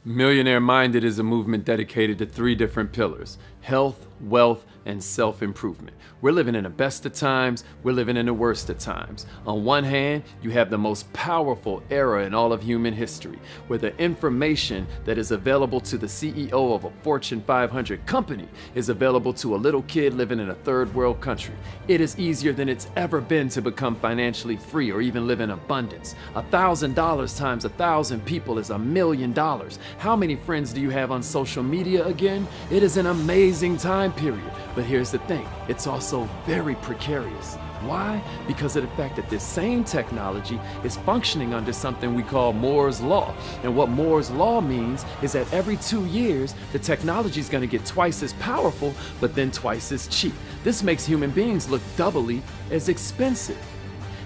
Millionaire Minded is a movement dedicated to three different pillars: health, wealth, and self-improvement. We're living in the best of times, we're living in the worst of times. On one hand, you have the most powerful era in all of human history, where the information that is available to the CEO of a Fortune 500 company is available to a little kid living in a third world country. It is easier than it's ever been to become financially free or even live in abundance. $1,000 times 1,000 people is $1 million. How many friends do you have on social media again? It is an amazing time period. But here's the thing, it's also very precarious. Why? Because of the fact that this same technology is functioning under something we call Moore's Law. And what Moore's Law means is that every 2 years, the technology is going to get twice as powerful, but then twice as cheap. This makes human beings look doubly as expensive.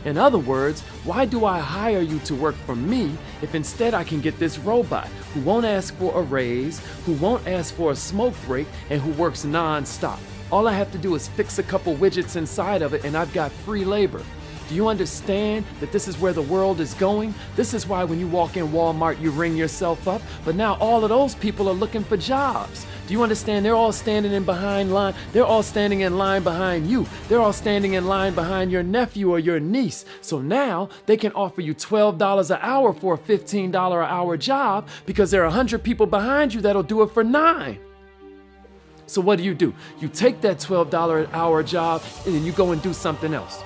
In other words, why do I hire you to work for me if instead I can get this robot who won't ask for a raise, who won't ask for a smoke break, and who works non-stop? All I have to do is fix a couple widgets inside of it and I've got free labor. Do you understand that this is where the world is going? This is why when you walk in Walmart, you ring yourself up, but now all of those people are looking for jobs. Do you understand? They're all standing in line. They're all standing in line behind you. They're all standing in line behind your nephew or your niece. So now they can offer you $12 an hour for a $15 an hour job because there are 100 people behind you that'll do it for $9. So what do? You take that $12 an hour job and then you go and do something else.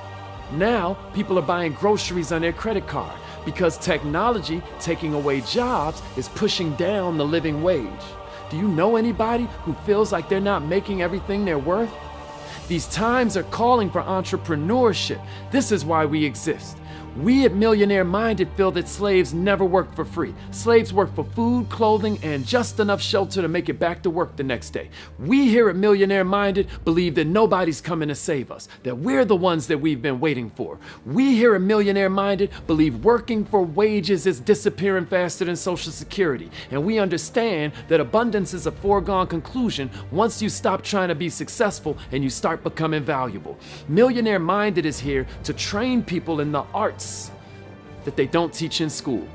Now people are buying groceries on their credit card because technology taking away jobs is pushing down the living wage. Do you know anybody who feels like they're not making everything they're worth? These times are calling for entrepreneurship. This is why we exist. We at Millionaire Minded feel that slaves never work for free. Slaves work for food, clothing, and just enough shelter to make it back to work the next day. We here at Millionaire Minded believe that nobody's coming to save us, that we're the ones that we've been waiting for. We here at Millionaire Minded believe working for wages is disappearing faster than Social Security. And we understand that abundance is a foregone conclusion once you stop trying to be successful and you start becoming valuable. Millionaire Minded is here to train people in the arts that they don't teach in school.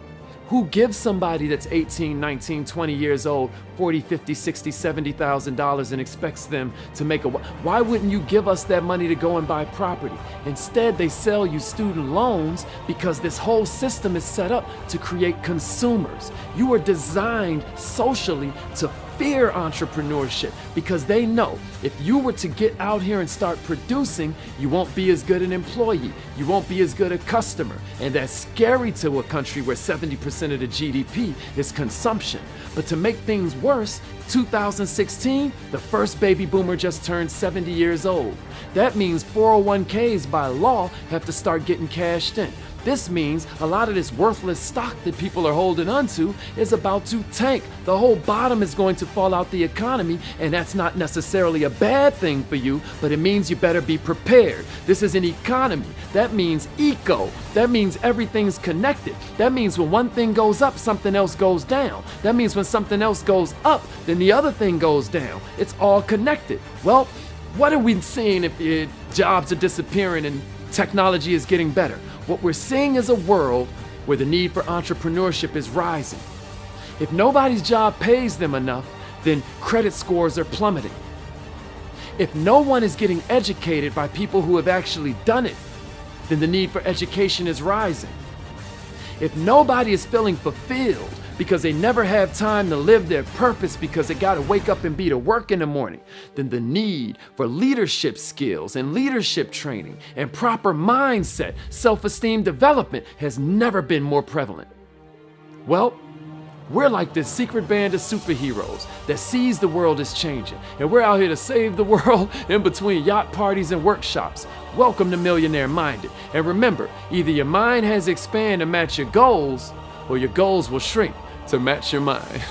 Who gives somebody that's 18, 19, 20 years old $40, $50, $60, $70,000 and expects them to make why wouldn't you give us that money to go and buy property? Instead, they sell you student loans because this whole system is set up to create consumers. You are designed socially to fear entrepreneurship because they know if you were to get out here and start producing, you won't be as good an employee, you won't be as good a customer, and that's scary to a country where 70% of the GDP is consumption. But to make things worse, 2016, the first baby boomer just turned 70 years old. That means 401ks by law have to start getting cashed in. This means a lot of this worthless stock that people are holding onto is about to tank. The whole bottom is going to fall out the economy, and that's not necessarily a bad thing for you, but it means you better be prepared. This is an economy. That means eco. That means everything's connected. That means when one thing goes up, something else goes down. That means when something else goes up, then the other thing goes down. It's all connected. Well, what are we seeing if jobs are disappearing and technology is getting better? What we're seeing is a world where the need for entrepreneurship is rising. If nobody's job pays them enough, then credit scores are plummeting. If no one is getting educated by people who have actually done it, then the need for education is rising. If nobody is feeling fulfilled because they never have time to live their purpose because they got to wake up and be to work in the morning, then the need for leadership skills and leadership training and proper mindset, self-esteem development has never been more prevalent. Well, we're like this secret band of superheroes that sees the world is changing, and we're out here to save the world in between yacht parties and workshops. Welcome to Millionaire Minded. And remember, either your mind has to expand to match your goals, or your goals will shrink to match your mind.